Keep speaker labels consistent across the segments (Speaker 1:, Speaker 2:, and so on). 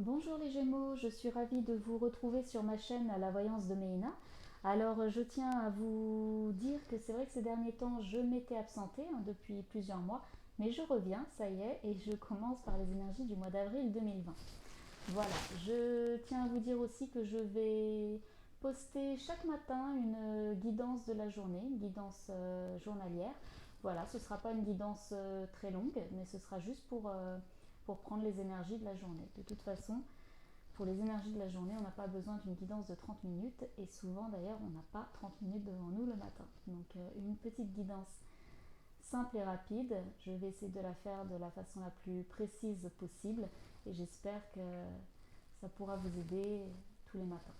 Speaker 1: Bonjour les Gémeaux, je suis ravie de vous retrouver sur ma chaîne La Voyance de Méhina. Alors je tiens à vous dire que c'est vrai que ces derniers temps je m'étais absentée depuis plusieurs mois, mais je reviens, ça y est, et je commence par les énergies du mois d'avril 2020. Voilà, je tiens à vous dire aussi que je vais poster chaque matin une guidance de la journée, une guidance journalière. Voilà, ce ne sera pas une guidance très longue, mais ce sera juste pour prendre les énergies de la journée. De toute façon, pour les énergies de la journée, on n'a pas besoin d'une guidance de 30 minutes et souvent d'ailleurs, on n'a pas 30 minutes devant nous le matin. Donc une petite guidance simple et rapide, je vais essayer de la faire de la façon la plus précise possible et j'espère que ça pourra vous aider tous les matins.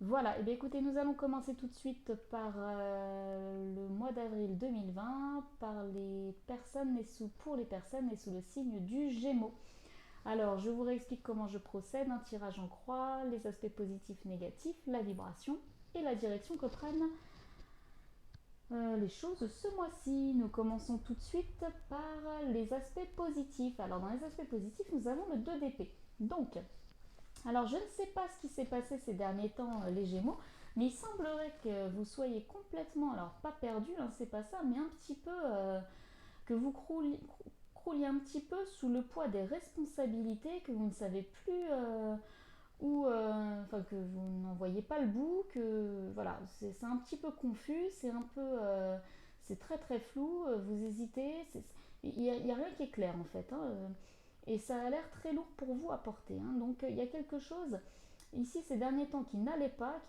Speaker 1: Voilà, et bien écoutez, nous allons commencer tout de suite par le mois d'avril 2020, pour les personnes nées sous le signe du Gémeaux. Alors, je vous réexplique comment je procède, un tirage en croix, les aspects positifs, négatifs, la vibration et la direction que prennent les choses ce mois-ci. Nous commençons tout de suite par les aspects positifs. Alors, dans les aspects positifs, nous avons le 2 d'épée. Donc, alors je ne sais pas ce qui s'est passé ces derniers temps, les Gémeaux, mais il semblerait que vous soyez complètement, alors pas perdu, hein, c'est pas ça, mais un petit peu que vous crouliez un petit peu sous le poids des responsabilités, que vous ne savez plus enfin que vous n'en voyez pas le bout, que voilà, c'est un petit peu confus, c'est un peu, c'est très très flou, vous hésitez, il n'y a rien qui est clair en fait, hein, et ça a l'air très lourd pour vous à porter, hein. Donc il y a quelque chose ici ces derniers temps qui n'allait pas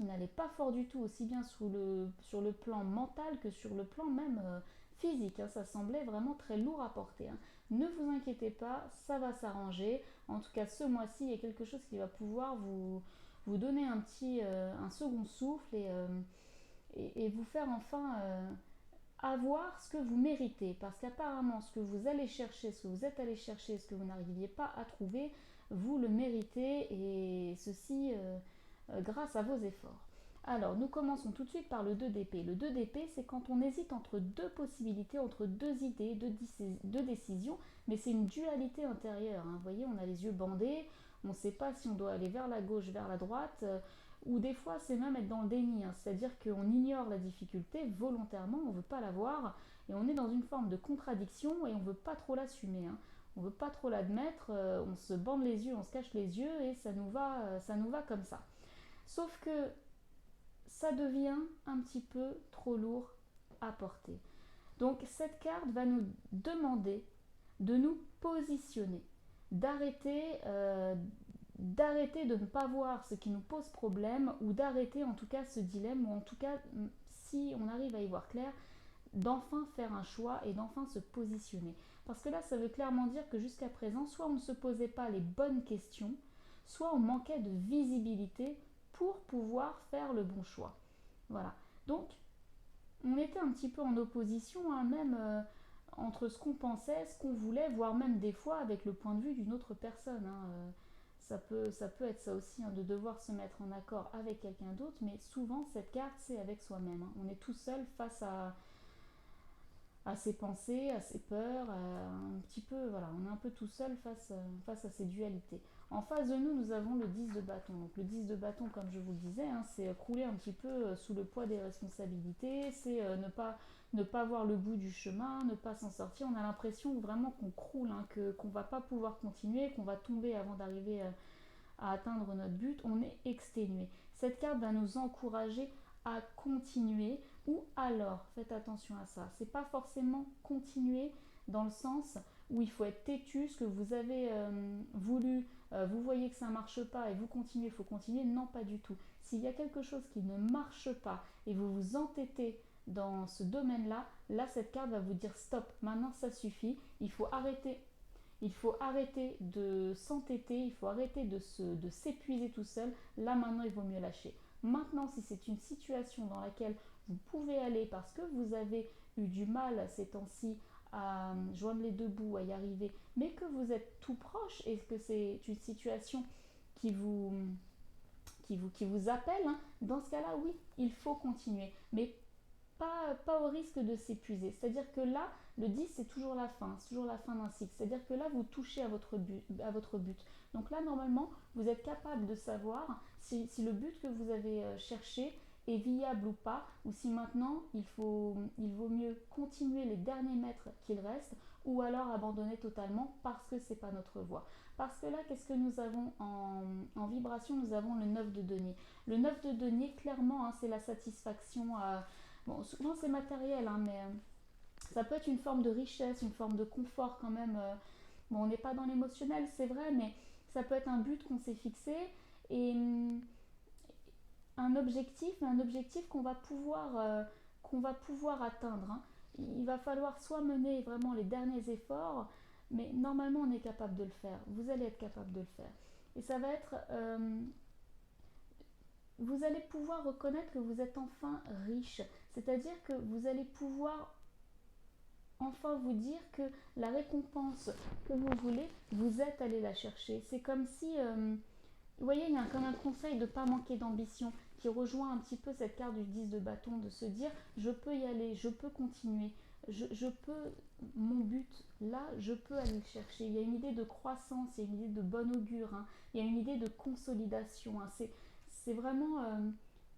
Speaker 1: fort du tout, aussi bien sur le plan mental que sur le plan même physique, hein. Ça semblait vraiment très lourd à porter, hein. Ne vous inquiétez pas, ça va s'arranger. En tout cas, ce mois-ci, il y a quelque chose qui va pouvoir vous donner un second souffle et vous faire enfin avoir ce que vous méritez. Parce qu'apparemment, ce que vous allez chercher, ce que vous êtes allé chercher, ce que vous n'arriviez pas à trouver, vous le méritez et ceci grâce à vos efforts. Alors, nous commençons tout de suite par le 2 d'épée. Le 2 d'épée, c'est quand on hésite entre deux possibilités, entre deux idées, deux décisions, mais c'est une dualité intérieure, hein. Vous voyez, on a les yeux bandés, on ne sait pas si on doit aller vers la gauche, vers la droite, ou des fois c'est même être dans le déni, hein. C'est-à-dire qu'on ignore la difficulté volontairement, on ne veut pas la voir, et on est dans une forme de contradiction et on ne veut pas trop l'assumer, hein. On ne veut pas trop l'admettre, on se bande les yeux, on se cache les yeux et ça nous va comme ça. Sauf que ça devient un petit peu trop lourd à porter. Donc cette carte va nous demander de nous positionner, d'arrêter de ne pas voir ce qui nous pose problème ou d'arrêter en tout cas ce dilemme ou en tout cas si on arrive à y voir clair, d'enfin faire un choix et d'enfin se positionner. Parce que là, ça veut clairement dire que jusqu'à présent, soit on ne se posait pas les bonnes questions, soit on manquait de visibilité pour pouvoir faire le bon choix. Voilà. Donc, on était un petit peu en opposition, hein, même entre ce qu'on pensait, ce qu'on voulait, voire même des fois avec le point de vue d'une autre personne, hein. Ça peut être ça aussi, hein, de devoir se mettre en accord avec quelqu'un d'autre, mais souvent cette carte c'est avec soi-même, hein. On est tout seul face à ses pensées, à ses peurs, un petit peu, voilà, on est un peu tout seul face à ces dualités. En face de nous, nous avons le 10 de bâton. Donc le 10 de bâton, comme je vous le disais, hein, c'est crouler un petit peu sous le poids des responsabilités, c'est ne pas voir le bout du chemin, ne pas s'en sortir. On a l'impression vraiment qu'on croule, hein, qu'on va pas pouvoir continuer, qu'on va tomber avant d'arriver à atteindre notre but. On est exténué. Cette carte va nous encourager à continuer ou alors, faites attention à ça, c'est pas forcément continuer dans le sens où il faut être têtu, ce que vous avez voulu, vous voyez que ça ne marche pas et vous continuez, il faut continuer, non pas du tout. S'il y a quelque chose qui ne marche pas et vous vous entêtez dans ce domaine-là, là cette carte va vous dire stop, maintenant ça suffit, il faut arrêter de s'entêter, il faut arrêter de s'épuiser tout seul, là maintenant il vaut mieux lâcher. Maintenant, si c'est une situation dans laquelle vous pouvez aller parce que vous avez eu du mal ces temps-ci à joindre les deux bouts, à y arriver, mais que vous êtes tout proche et que c'est une situation qui vous, qui vous appelle, hein, dans ce cas-là, oui, il faut continuer. Mais pas au risque de s'épuiser. C'est-à-dire que là, le 10, c'est toujours la fin, c'est toujours la fin d'un cycle. C'est-à-dire que là, vous touchez à votre but. Donc là, normalement, vous êtes capable de savoir si le but que vous avez cherché est viable ou pas, ou si maintenant il vaut mieux continuer les derniers mètres qu'il reste, ou alors abandonner totalement parce que c'est pas notre voie. Parce que là, qu'est-ce que nous avons en vibration? Nous avons le 9 de denier. Le 9 de denier, clairement, hein, c'est la satisfaction. Bon, souvent c'est matériel, hein, mais ça peut être une forme de richesse, une forme de confort quand même. Bon, on n'est pas dans l'émotionnel, c'est vrai, mais ça peut être un but qu'on s'est fixé et un objectif qu'on va pouvoir atteindre, hein. Il va falloir soit mener vraiment les derniers efforts, mais normalement on est capable de le faire. Vous allez être capable de le faire. Et ça va être... vous allez pouvoir reconnaître que vous êtes enfin riche. C'est-à-dire que vous allez pouvoir enfin vous dire que la récompense que vous voulez, vous êtes allé la chercher. C'est comme si... vous voyez, il y a comme un conseil de ne pas manquer d'ambition qui rejoint un petit peu cette carte du 10 de bâton, de se dire je peux y aller, je peux continuer, je peux, mon but là, je peux aller le chercher. Il y a une idée de croissance, il y a une idée de bon augure, hein, il y a une idée de consolidation, hein. C'est vraiment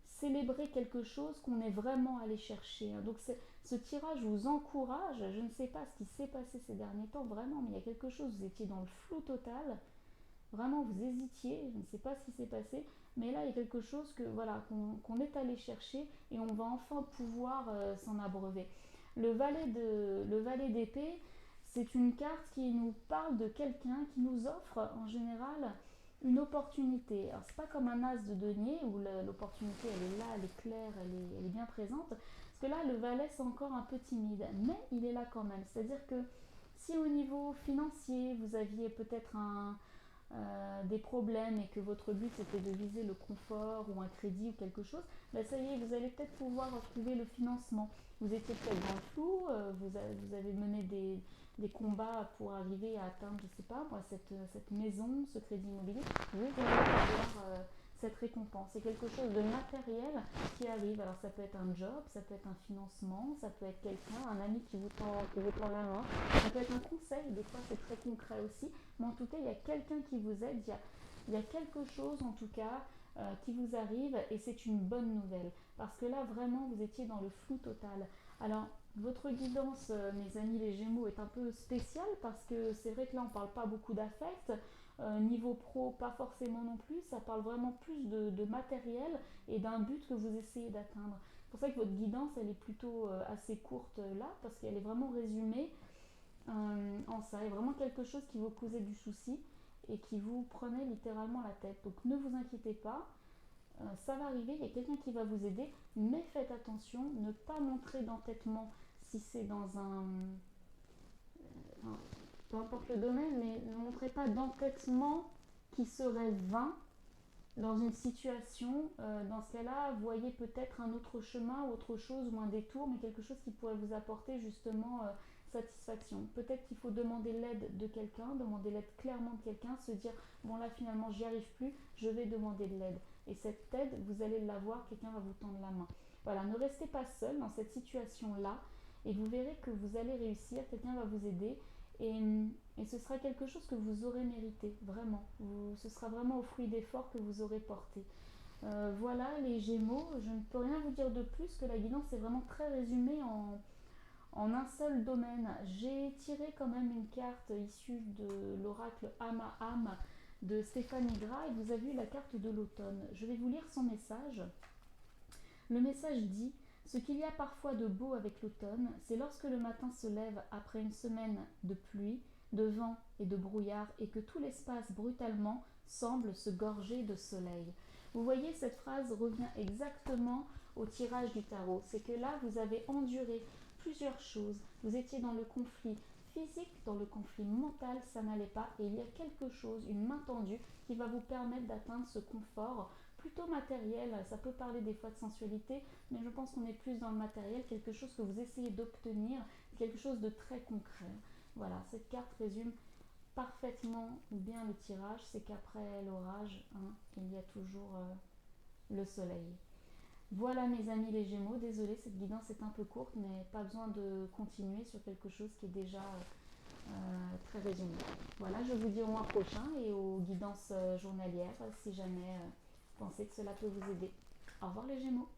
Speaker 1: célébrer quelque chose qu'on est vraiment allé chercher, hein. Donc ce tirage vous encourage. Je ne sais pas ce qui s'est passé ces derniers temps, vraiment, mais il y a quelque chose, vous étiez dans le flou total. Vraiment, vous hésitiez, je ne sais pas ce qui s'est passé, mais là, il y a quelque chose que voilà qu'on est allé chercher et on va enfin pouvoir s'en abreuver. Le valet d'épée, c'est une carte qui nous parle de quelqu'un qui nous offre en général une opportunité. Alors, c'est pas comme un as de denier où l'opportunité elle est là, elle est claire, elle est bien présente. Parce que là, le valet, c'est encore un peu timide, mais il est là quand même. C'est-à-dire que si au niveau financier, vous aviez peut-être des problèmes et que votre but c'était de viser le confort ou un crédit ou quelque chose, ben ça y est, vous allez peut-être pouvoir retrouver le financement. Vous étiez peut-être dans le flou, vous avez mené des combats pour arriver à atteindre, je sais pas moi, cette maison, ce crédit immobilier. Vous allez avoir cette récompense. C'est quelque chose de matériel qui arrive. Alors ça peut être un job, ça peut être un financement, ça peut être quelqu'un, un ami qui vous tend la main, ça peut être un conseil, des fois c'est très concret aussi, mais en tout cas il y a quelqu'un qui vous aide, il y a quelque chose en tout cas qui vous arrive et c'est une bonne nouvelle. Parce que là vraiment vous étiez dans le flou total. Alors votre guidance, mes amis les Gémeaux, est un peu spéciale parce que c'est vrai que là on parle pas beaucoup d'affect. Niveau pro, pas forcément non plus, ça parle vraiment plus de matériel et d'un but que vous essayez d'atteindre. C'est pour ça que votre guidance, elle est plutôt assez courte là, parce qu'elle est vraiment résumée en ça. Il y a vraiment quelque chose qui vous causait du souci et qui vous prenait littéralement la tête. Donc ne vous inquiétez pas, ça va arriver, il y a quelqu'un qui va vous aider, mais faites attention, ne pas montrer d'entêtement si c'est dans peu importe le domaine, mais ne montrez pas d'entêtement qui serait vain dans une situation. Dans ce cas-là, voyez peut-être un autre chemin, autre chose ou un détour, mais quelque chose qui pourrait vous apporter justement satisfaction. Peut-être qu'il faut demander l'aide de quelqu'un, demander l'aide clairement de quelqu'un, se dire bon là finalement j'y arrive plus, je vais demander de l'aide. Et cette aide, vous allez l'avoir, quelqu'un va vous tendre la main. Voilà, ne restez pas seul dans cette situation-là et vous verrez que vous allez réussir, quelqu'un va vous aider et, et ce sera quelque chose que vous aurez mérité, vraiment. Ce sera vraiment au fruit d'efforts que vous aurez porté. Voilà les Gémeaux, je ne peux rien vous dire de plus que la guidance est vraiment très résumée en un seul domaine. J'ai tiré quand même une carte issue de l'oracle âme à âme de Stéphanie Gras et vous avez eu la carte de l'automne. Je vais vous lire son message. Le message dit: ce qu'il y a parfois de beau avec l'automne, c'est lorsque le matin se lève après une semaine de pluie, de vent et de brouillard et que tout l'espace brutalement semble se gorger de soleil. Vous voyez, cette phrase revient exactement au tirage du tarot. C'est que là, vous avez enduré plusieurs choses. Vous étiez dans le conflit physique, dans le conflit mental, ça n'allait pas. Et il y a quelque chose, une main tendue, qui va vous permettre d'atteindre ce confort plutôt matériel. Ça peut parler des fois de sensualité, mais je pense qu'on est plus dans le matériel, quelque chose que vous essayez d'obtenir, quelque chose de très concret. Voilà, cette carte résume parfaitement bien le tirage, c'est qu'après l'orage, hein, il y a toujours le soleil. Voilà mes amis les Gémeaux, désolée, cette guidance est un peu courte, mais pas besoin de continuer sur quelque chose qui est déjà très résumé. Voilà, je vous dis au mois prochain et aux guidances journalières si jamais vous pensez que cela peut vous aider. Au revoir les Gémeaux.